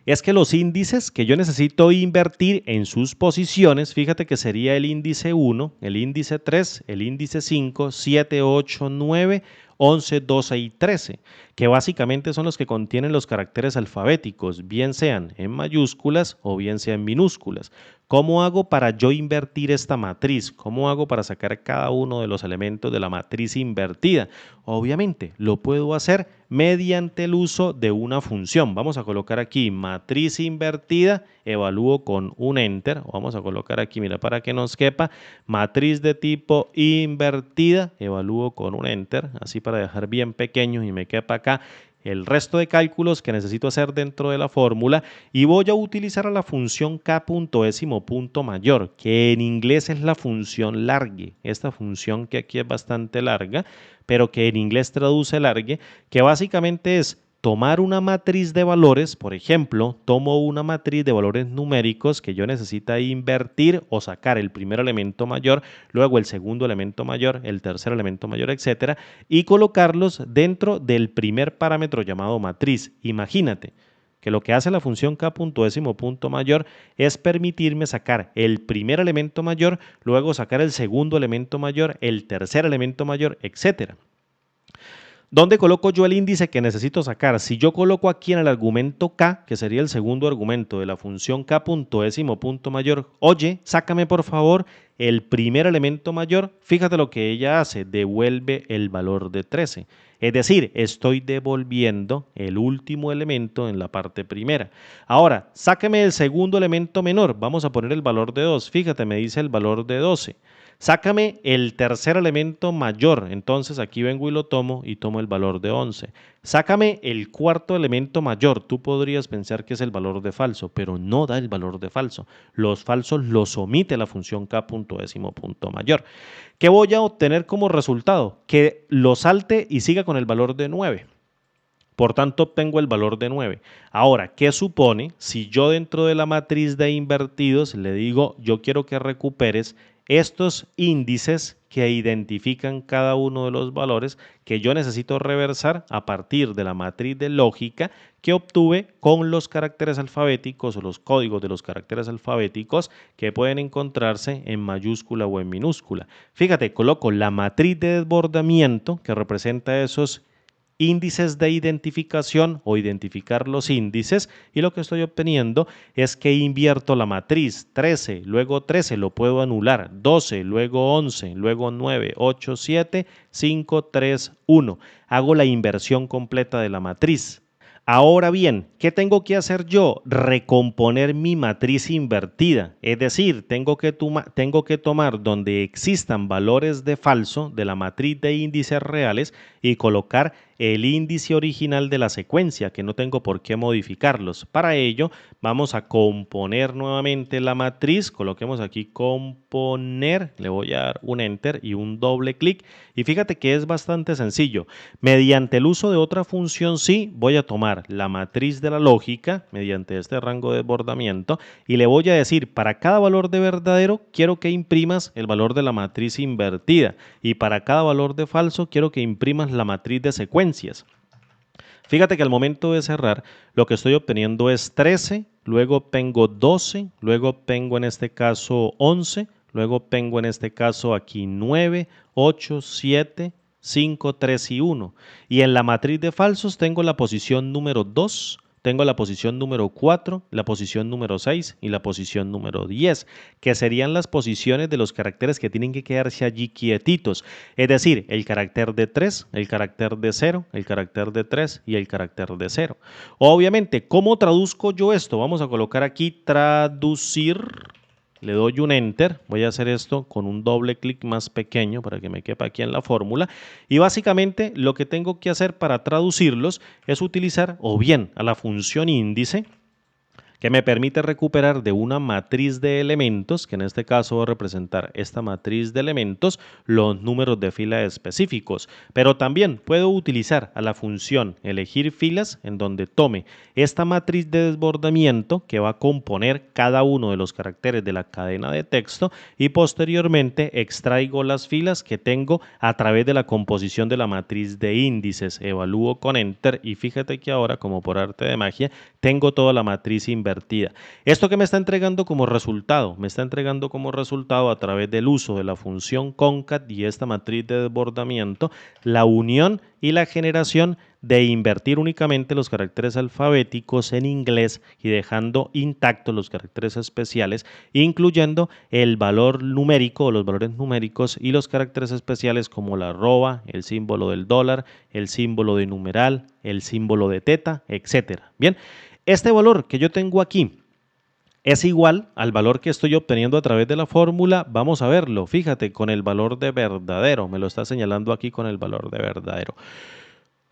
es que los índices que yo necesito invertir en sus posiciones, fíjate que sería el índice 1, el índice 3, el índice 5, 7, 8, 9, 11, 12 y 13, que básicamente son los que contienen los caracteres alfabéticos, bien sean en mayúsculas o bien sean en minúsculas. ¿Cómo hago para yo invertir esta matriz? ¿Cómo hago para sacar cada uno de los elementos de la matriz invertida? Obviamente, lo puedo hacer mediante el uso de una función. Vamos a colocar aquí matriz invertida, evalúo con un enter. Vamos a colocar aquí, mira, para que nos quepa, matriz de tipo invertida, evalúo con un enter, así para dejar bien pequeño y me quepa acá. el resto de cálculos que necesito hacer dentro de la fórmula y voy a utilizar a la función k.décimo.mayor, que en inglés es la función largue. Esta función que aquí es bastante larga, pero que en inglés traduce largue, que básicamente es tomar una matriz de valores. Por ejemplo, tomo una matriz de valores numéricos que yo necesita invertir o sacar el primer elemento mayor, luego el segundo elemento mayor, el tercer elemento mayor, etcétera, y colocarlos dentro del primer parámetro llamado matriz. Imagínate que lo que hace la función k.décimo.mayor es permitirme sacar el primer elemento mayor, luego sacar el segundo elemento mayor, el tercer elemento mayor, etcétera. ¿Dónde coloco yo el índice que necesito sacar? Si yo coloco aquí en el argumento k, que sería el segundo argumento de la función k.décimo.mayor, oye, sácame por favor el primer elemento mayor, fíjate lo que ella hace, devuelve el valor de 13. Es decir, estoy devolviendo el último elemento en la parte primera. Ahora, sáqueme el segundo elemento menor, vamos a poner el valor de 2, fíjate, me dice el valor de 12. Sácame el tercer elemento mayor, entonces aquí vengo y lo tomo y tomo el valor de 11. Sácame el cuarto elemento mayor, tú podrías pensar que es el valor de falso, pero no da el valor de falso. Los falsos los omite la función k.décimo.mayor. ¿Qué voy a obtener como resultado? Que lo salte y siga con el valor de 9. Por tanto, obtengo el valor de 9. Ahora, ¿qué supone si yo dentro de la matriz de invertidos le digo yo quiero que recuperes estos índices que identifican cada uno de los valores que yo necesito reversar a partir de la matriz de lógica que obtuve con los caracteres alfabéticos o los códigos de los caracteres alfabéticos que pueden encontrarse en mayúscula o en minúscula? Fíjate, coloco la matriz de desbordamiento que representa esos índices de identificación o identificar los índices, y lo que estoy obteniendo es que invierto la matriz 13, luego 13 lo puedo anular, 12, luego 11, luego 9, 8, 7, 5, 3, 1. Hago la inversión completa de la matriz. Ahora bien, ¿qué tengo que hacer yo? Recomponer mi matriz invertida. Es decir, tengo que tomar donde existan valores de falso de la matriz de índices reales y colocar el índice original de la secuencia, que no tengo por qué modificarlos. Para ello, vamos a componer nuevamente la matriz. Coloquemos aquí componer, le voy a dar un enter y un doble clic. Y fíjate que es bastante sencillo. Mediante el uso de otra función sí, voy a tomar la matriz de la lógica mediante este rango de desbordamiento y le voy a decir para cada valor de verdadero quiero que imprimas el valor de la matriz invertida y para cada valor de falso quiero que imprimas la matriz de secuencias. Fíjate que al momento de cerrar lo que estoy obteniendo es 13, luego obtengo 12, luego obtengo en este caso 11, luego obtengo en este caso aquí 9, 8, 7, 5, 3 y 1. Y en la matriz de falsos tengo la posición número 2, tengo la posición número 4, la posición número 6 y la posición número 10, que serían las posiciones de los caracteres que tienen que quedarse allí quietitos. Es decir, el carácter de 3, el carácter de 0, el carácter de 3 y el carácter de 0. Obviamente, ¿cómo traduzco yo esto? Vamos a colocar aquí traducir. Le doy un enter, voy a hacer esto con un doble clic más pequeño para que me quepa aquí en la fórmula y básicamente lo que tengo que hacer para traducirlos es utilizar o bien a la función índice que me permite recuperar de una matriz de elementos, que en este caso va a representar esta matriz de elementos, los números de fila específicos. Pero también puedo utilizar a la función elegir filas, en donde tome esta matriz de desbordamiento que va a componer cada uno de los caracteres de la cadena de texto y posteriormente extraigo las filas que tengo a través de la composición de la matriz de índices. Evalúo con enter y fíjate que ahora, como por arte de magia, tengo toda la matriz invertida. ¿Esto qué me está entregando como resultado? Me está entregando como resultado a través del uso de la función concat y esta matriz de desbordamiento, la unión y la generación de invertir únicamente los caracteres alfabéticos en inglés y dejando intactos los caracteres especiales, incluyendo el valor numérico o los valores numéricos y los caracteres especiales como la arroba, el símbolo del dólar, el símbolo de numeral, el símbolo de teta, etcétera. Bien. Este valor que yo tengo aquí es igual al valor que estoy obteniendo a través de la fórmula. Vamos a verlo, fíjate, con el valor de verdadero. Me lo está señalando aquí con el valor de verdadero.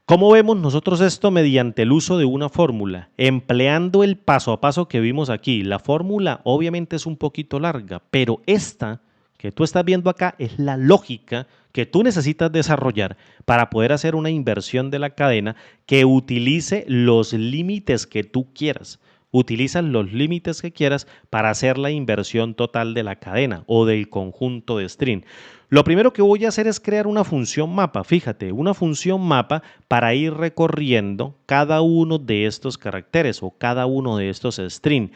¿Cómo vemos nosotros esto mediante el uso de una fórmula? Empleando el paso a paso que vimos aquí. La fórmula obviamente es un poquito larga, pero esta que tú estás viendo acá es la lógica que tú necesitas desarrollar para poder hacer una inversión de la cadena que utilice los límites que tú quieras. Utilizas los límites que quieras para hacer la inversión total de la cadena o del conjunto de string. Lo primero que voy a hacer es crear una función mapa. Fíjate, una función mapa para ir recorriendo cada uno de estos caracteres o cada uno de estos string.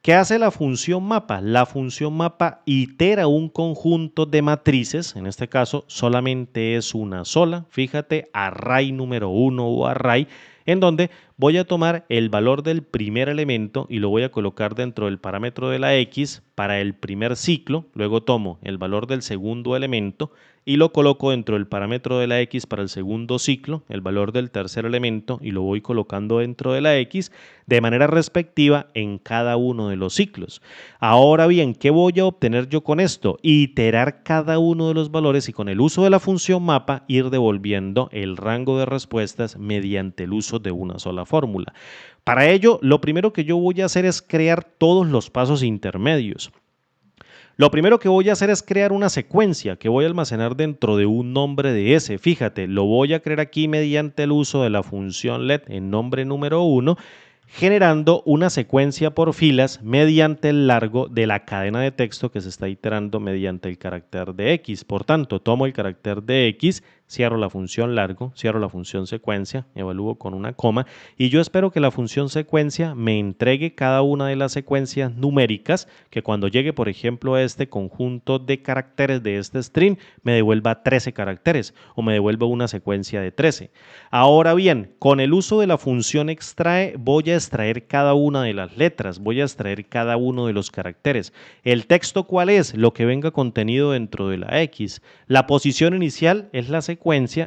¿Qué hace la función mapa? La función mapa itera un conjunto de matrices, en este caso solamente es una sola, fíjate, array número 1 o array, en donde voy a tomar el valor del primer elemento y lo voy a colocar dentro del parámetro de la X para el primer ciclo, luego tomo el valor del segundo elemento y lo coloco dentro del parámetro de la X para el segundo ciclo, el valor del tercer elemento y lo voy colocando dentro de la X de manera respectiva en cada uno de los ciclos. Ahora bien, ¿qué voy a obtener yo con esto? Iterar cada uno de los valores y con el uso de la función mapa ir devolviendo el rango de respuestas mediante el uso de una sola fórmula. Para ello, lo primero que yo voy a hacer es crear todos los pasos intermedios. Lo primero que voy a hacer es crear una secuencia que voy a almacenar dentro de un nombre de S. Fíjate, lo voy a crear aquí mediante el uso de la función let en nombre número 1, generando una secuencia por filas mediante el largo de la cadena de texto que se está iterando mediante el carácter de X. Por tanto, tomo el carácter de X, cierro la función largo, cierro la función secuencia, evalúo con una coma y yo espero que la función secuencia me entregue cada una de las secuencias numéricas que cuando llegue, por ejemplo, a este conjunto de caracteres de este string, me devuelva 13 caracteres o me devuelva una secuencia de 13. Ahora bien, con el uso de la función extrae, voy a extraer cada una de las letras, voy a extraer cada uno de los caracteres. ¿El texto cuál es? Lo que venga contenido dentro de la X. La posición inicial es la secuencia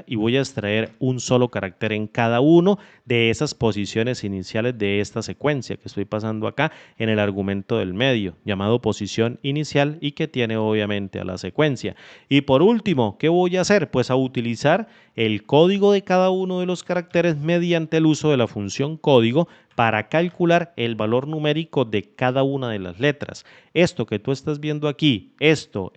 y voy a extraer un solo carácter en cada uno de esas posiciones iniciales de esta secuencia que estoy pasando acá en el argumento del medio, llamado posición inicial y que tiene obviamente a la secuencia. Y por último, ¿qué voy a hacer? Pues a utilizar el código de cada uno de los caracteres mediante el uso de la función código para calcular el valor numérico de cada una de las letras. Esto que tú estás viendo aquí, esto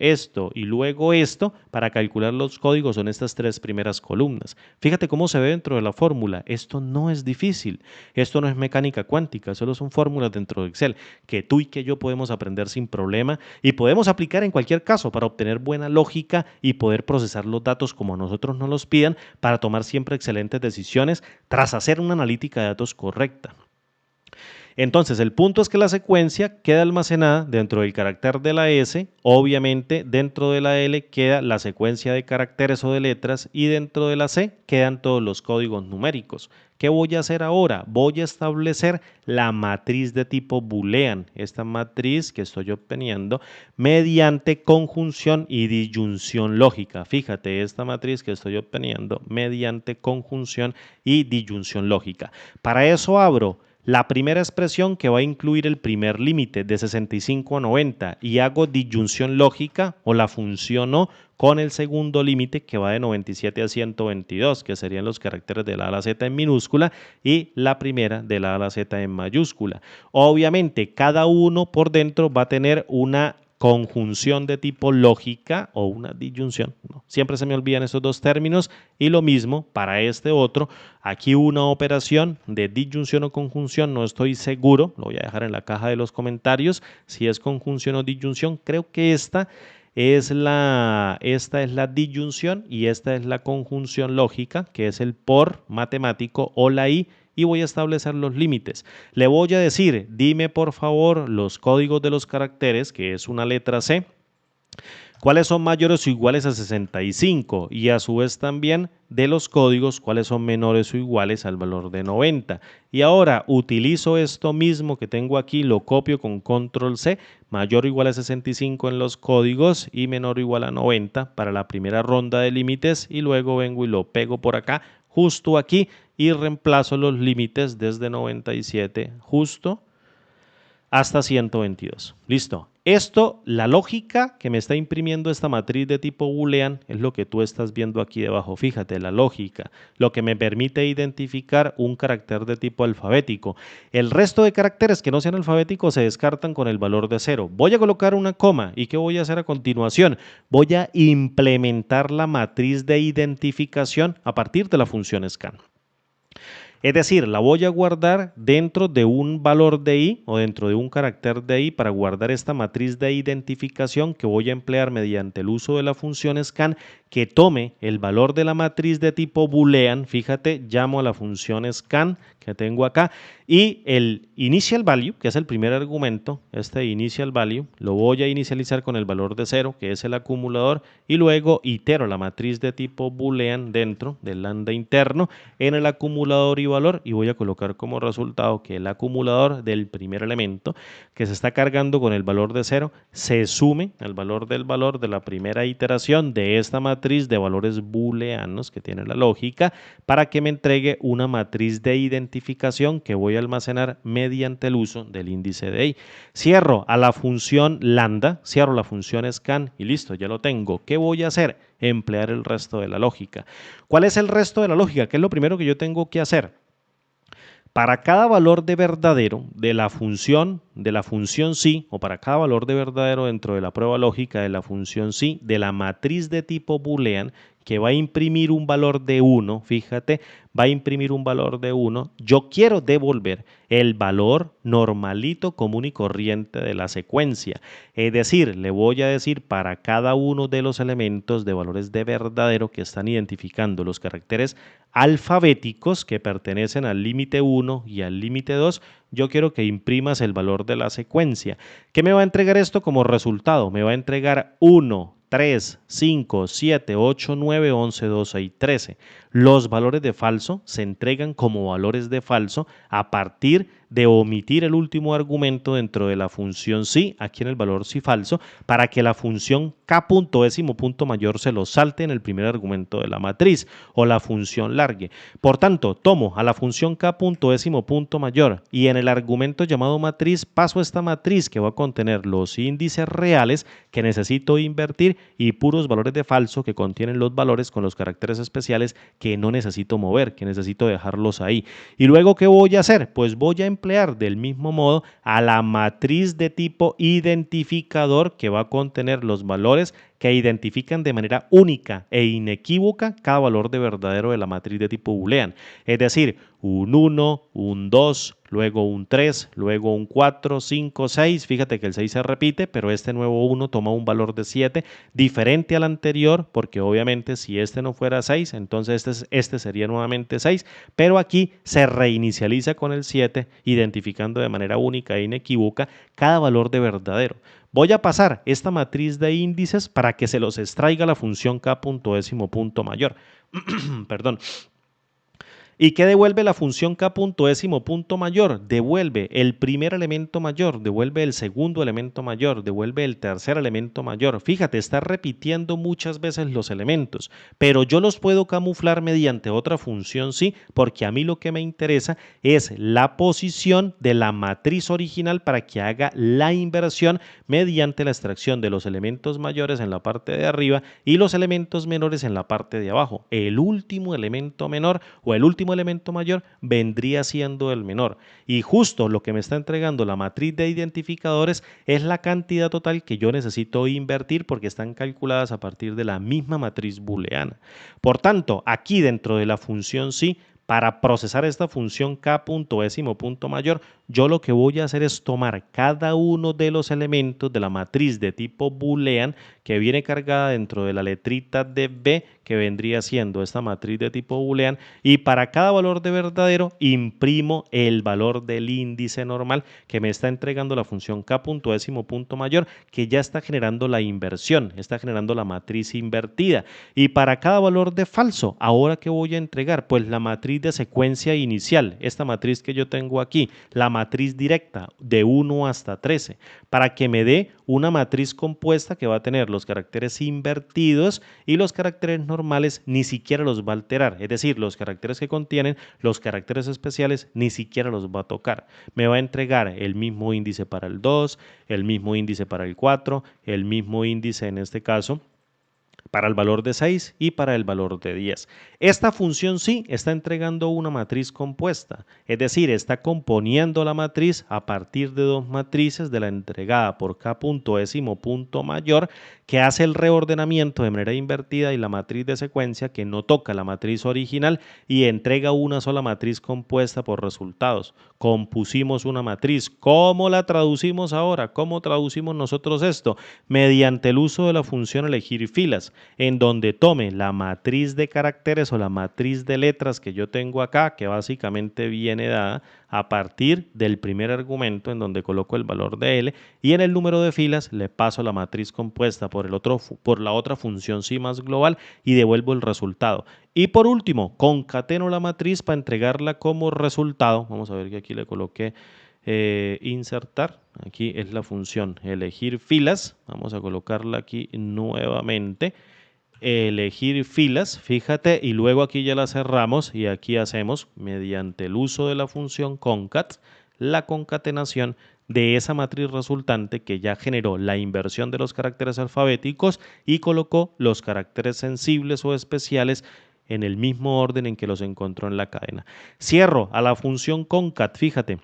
y luego esto, para calcular los códigos son estas tres primeras columnas. Fíjate cómo se ve dentro de la fórmula. Esto no es difícil. Esto no es mecánica cuántica, solo son fórmulas dentro de Excel que tú y que yo podemos aprender sin problema y podemos aplicar en cualquier caso para obtener buena lógica y poder procesar los datos como a nosotros nos los pidan para tomar siempre excelentes decisiones tras hacer una analítica de datos correcta. Entonces, el punto es que la secuencia queda almacenada dentro del carácter de la S, obviamente dentro de la L queda la secuencia de caracteres o de letras y dentro de la C quedan todos los códigos numéricos. ¿Qué voy a hacer ahora? Voy a establecer la matriz de tipo boolean, esta matriz que estoy obteniendo mediante conjunción y disyunción lógica. Fíjate, esta matriz que estoy obteniendo mediante conjunción y disyunción lógica. Para eso abro la primera expresión que va a incluir el primer límite de 65 a 90 y hago disyunción lógica o la funciono con el segundo límite que va de 97 a 122, que serían los caracteres de la A a la Z en minúscula y la primera de la A a la Z en mayúscula. Obviamente, cada uno por dentro va a tener una conjunción de tipo lógica o una disyunción, ¿no? Siempre se me olvidan esos dos términos y lo mismo para este otro. Aquí una operación de disyunción o conjunción, no estoy seguro, lo voy a dejar en la caja de los comentarios si es conjunción o disyunción. Creo que esta es la disyunción y esta es la conjunción lógica, que es el por matemático o la y voy a establecer los límites. Le voy a decir, dime por favor los códigos de los caracteres, que es una letra C, cuáles son mayores o iguales a 65 y a su vez también de los códigos cuáles son menores o iguales al valor de 90. Y ahora utilizo esto mismo que tengo aquí, lo copio con control C, mayor o igual a 65 en los códigos y menor o igual a 90 para la primera ronda de límites y luego vengo y lo pego por acá, justo aquí y reemplazo los límites desde 97 justo hasta 122. Listo. Esto, la lógica que me está imprimiendo esta matriz de tipo boolean es lo que tú estás viendo aquí debajo. Fíjate, la lógica, lo que me permite identificar un carácter de tipo alfabético. El resto de caracteres que no sean alfabéticos se descartan con el valor de 0. Voy a colocar una coma. ¿Y qué voy a hacer a continuación? Voy a implementar la matriz de identificación a partir de la función scan. Es decir, la voy a guardar dentro de un valor de i o dentro de un carácter de i para guardar esta matriz de identificación que voy a emplear mediante el uso de la función scan que tome el valor de la matriz de tipo boolean. Fíjate, llamo a la función scan que tengo acá y el initial value, que es el primer argumento, este initial value, lo voy a inicializar con el valor de 0, que es el acumulador, y luego itero la matriz de tipo boolean dentro del lambda interno en el acumulador y valor y voy a colocar como resultado que el acumulador del primer elemento que se está cargando con el valor de 0 se sume al valor de la primera iteración de esta matriz de valores booleanos que tiene la lógica para que me entregue una matriz de identificación que voy a almacenar mediante el uso del índice de i. Cierro a la función lambda, cierro la función scan y listo, ya lo tengo. ¿Qué voy a hacer? Emplear el resto de la lógica. ¿Cuál es el resto de la lógica? ¿Qué es lo primero que yo tengo que hacer? Para cada valor de verdadero de la función sí, o para cada valor de verdadero dentro de la prueba lógica de la función sí, de la matriz de tipo boolean, que va a imprimir un valor de 1, fíjate, va a imprimir un valor de 1, yo quiero devolver el valor normalito, común y corriente de la secuencia. Es decir, le voy a decir para cada uno de los elementos de valores de verdadero que están identificando los caracteres alfabéticos que pertenecen al límite 1 y al límite 2, yo quiero que imprimas el valor de la secuencia. ¿Qué me va a entregar esto como resultado? Me va a entregar 1, 3, 5, 7, 8, 9, 11, 12 y 13. Los valores de falso se entregan como valores de falso a partir de omitir el último argumento dentro de la función sí, aquí en el valor sí falso, para que la función k punto décimo punto mayor se lo salte en el primer argumento de la matriz o la función largue. Por tanto, tomo a la función k punto décimo punto mayor y en el argumento llamado matriz paso esta matriz que va a contener los índices reales que necesito invertir y puros valores de falso que contienen los valores con los caracteres especiales que no necesito mover, que necesito dejarlos ahí. Y luego, ¿qué voy a hacer? Pues voy a emplear del mismo modo a la matriz de tipo identificador que va a contener los valores que identifican de manera única e inequívoca cada valor de verdadero de la matriz de tipo boolean. Es decir, un 1, un 2, luego un 3, luego un 4, 5, 6. Fíjate que el 6 se repite, pero este nuevo 1 toma un valor de 7 diferente al anterior, porque obviamente si este no fuera 6, entonces este sería nuevamente 6, pero aquí se reinicializa con el 7, identificando de manera única e inequívoca cada valor de verdadero. Voy a pasar esta matriz de índices para que se los extraiga la función k punto décimo punto mayor. Perdón. ¿Y qué devuelve la función k punto décimo punto mayor? Devuelve el primer elemento mayor, devuelve el segundo elemento mayor, devuelve el tercer elemento mayor. Fíjate, está repitiendo muchas veces los elementos, pero yo los puedo camuflar mediante otra función sí, porque a mí lo que me interesa es la posición de la matriz original para que haga la inversión mediante la extracción de los elementos mayores en la parte de arriba y los elementos menores en la parte de abajo. El último elemento menor o el último elemento mayor vendría siendo el menor y justo lo que me está entregando la matriz de identificadores es la cantidad total que yo necesito invertir porque están calculadas a partir de la misma matriz booleana. Por tanto, aquí dentro de la función sí, para procesar esta función k punto décimo punto mayor, yo lo que voy a hacer es tomar cada uno de los elementos de la matriz de tipo boolean que viene cargada dentro de la letrita de b que vendría siendo esta matriz de tipo boolean y para cada valor de verdadero imprimo el valor del índice normal que me está entregando la función k punto décimo punto mayor que ya está generando la inversión, está generando la matriz invertida y para cada valor de falso, ¿ahora qué voy a entregar? Pues la matriz matriz de secuencia inicial, esta matriz que yo tengo aquí, la matriz directa de 1 hasta 13, para que me dé una matriz compuesta que va a tener los caracteres invertidos y los caracteres normales ni siquiera los va a alterar. Es decir, los caracteres que contienen los caracteres especiales ni siquiera los va a tocar. Me va a entregar el mismo índice para el 2, el mismo índice para el 4, el mismo índice en este caso para el valor de 6 y para el valor de 10. Esta función sí está entregando una matriz compuesta, es decir, está componiendo la matriz a partir de dos matrices de la entregada por k punto décimo punto mayor, que hace el reordenamiento de manera invertida, y la matriz de secuencia que no toca la matriz original y entrega una sola matriz compuesta por resultados. Compusimos una matriz. ¿Cómo la traducimos ahora? ¿Cómo traducimos nosotros esto? Mediante el uso de la función elegir filas, en donde tome la matriz de caracteres o la matriz de letras que yo tengo acá, que básicamente viene dada a partir del primer argumento, en donde coloco el valor de L, y en el número de filas le paso la matriz compuesta por la otra función sí más global y devuelvo el resultado. Y por último, concateno la matriz para entregarla como resultado. Vamos a ver que aquí le coloqué insertar. Aquí es la función elegir filas. Vamos a colocarla aquí nuevamente. Elegir filas, fíjate, y luego aquí ya la cerramos y aquí hacemos, mediante el uso de la función concat, la concatenación de esa matriz resultante que ya generó la inversión de los caracteres alfabéticos y colocó los caracteres sensibles o especiales en el mismo orden en que los encontró en la cadena. Cierro a la función concat, fíjate.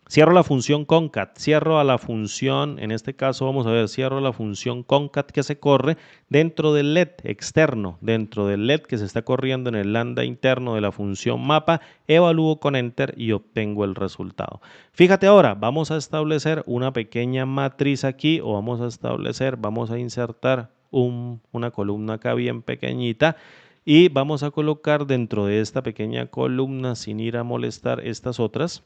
Cierro la función concat, cierro a la función, en este caso vamos a ver, cierro la función concat que se corre dentro del LED externo, dentro del LED que se está corriendo en el lambda interno de la función mapa, evalúo con enter y obtengo el resultado. Fíjate ahora, vamos a establecer una pequeña matriz aquí, o vamos a insertar una columna acá bien pequeñita, y vamos a colocar dentro de esta pequeña columna, sin ir a molestar estas otras,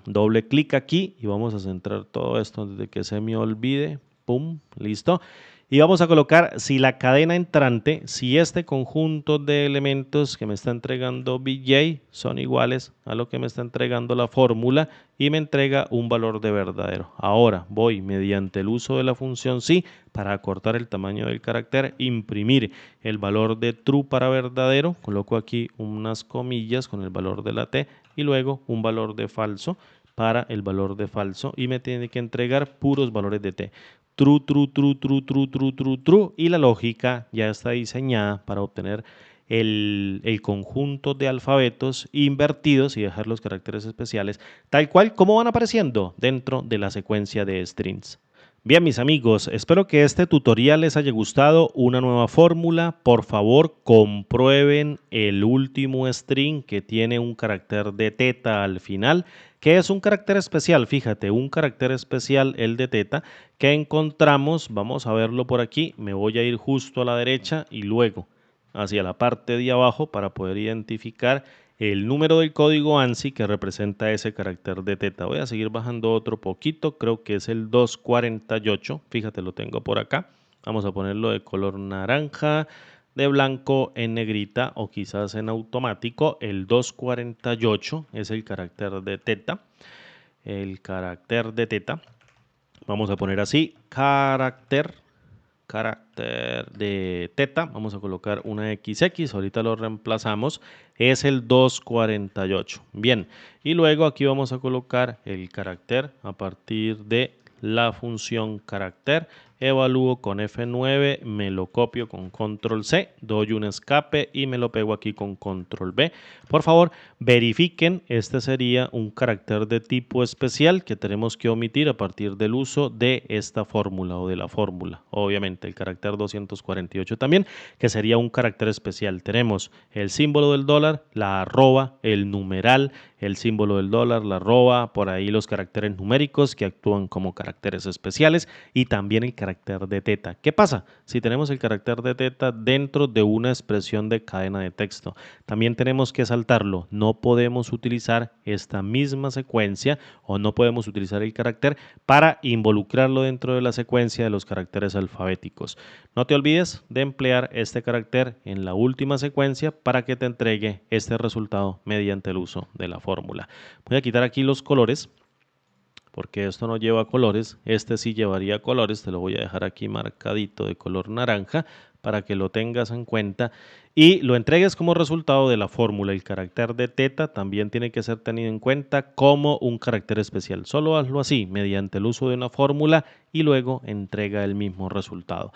doble clic aquí y vamos a centrar todo esto antes de que se me olvide. Pum, listo. Y vamos a colocar si la cadena entrante, si este conjunto de elementos que me está entregando BJ son iguales a lo que me está entregando la fórmula y me entrega un valor de verdadero. Ahora voy mediante el uso de la función sí para acortar el tamaño del carácter, imprimir el valor de true para verdadero, coloco aquí unas comillas con el valor de la T y luego un valor de falso para el valor de falso y me tiene que entregar puros valores de T. True, true, true, true, true, true, true, true, y la lógica ya está diseñada para obtener el conjunto de alfabetos invertidos y dejar los caracteres especiales tal cual como van apareciendo dentro de la secuencia de strings. Bien, mis amigos, espero que este tutorial les haya gustado. Una nueva fórmula, por favor comprueben el último string que tiene un carácter de teta al final, que es un carácter especial, fíjate, un carácter especial, el de teta, que encontramos, vamos a verlo por aquí, me voy a ir justo a la derecha y luego hacia la parte de abajo para poder identificar el número del código ANSI que representa ese carácter de teta. Voy a seguir bajando otro poquito, creo que es el 248, fíjate, lo tengo por acá. Vamos a ponerlo de color naranja, de blanco en negrita o quizás en automático. El 248 es el carácter de teta. El carácter de teta. Vamos a poner así, carácter de teta, vamos a colocar una XX, ahorita lo reemplazamos, es el 248. Bien, y luego aquí vamos a colocar el carácter a partir de la función carácter, evalúo con F9, me lo copio con control C, doy un escape y me lo pego aquí con control V. Por favor, verifiquen, este sería un carácter de tipo especial que tenemos que omitir a partir del uso de esta fórmula o de la fórmula. Obviamente el carácter 248 también, que sería un carácter especial. Tenemos el símbolo del dólar, la arroba, el numeral, el símbolo del dólar, la arroba, por ahí los caracteres numéricos que actúan como caracteres especiales y también el carácter carácter de teta. ¿Qué pasa si tenemos el carácter de teta dentro de una expresión de cadena de texto? También tenemos que saltarlo. No podemos utilizar esta misma secuencia o no podemos utilizar el carácter para involucrarlo dentro de la secuencia de los caracteres alfabéticos. No te olvides de emplear este carácter en la última secuencia para que te entregue este resultado mediante el uso de la fórmula. Voy a quitar aquí los colores porque esto no lleva colores, este sí llevaría colores, te lo voy a dejar aquí marcadito de color naranja para que lo tengas en cuenta y lo entregues como resultado de la fórmula. El carácter de teta también tiene que ser tenido en cuenta como un carácter especial. Solo hazlo así, mediante el uso de una fórmula y luego entrega el mismo resultado.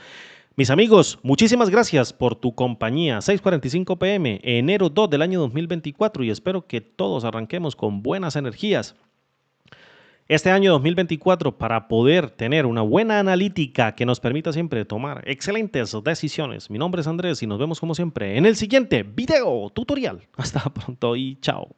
Mis amigos, muchísimas gracias por tu compañía. 6:45 p.m., enero 2 del año 2024 y espero que todos arranquemos con buenas energías este año 2024 para poder tener una buena analítica que nos permita siempre tomar excelentes decisiones. Mi nombre es Andrés y nos vemos como siempre en el siguiente video tutorial. Hasta pronto y chao.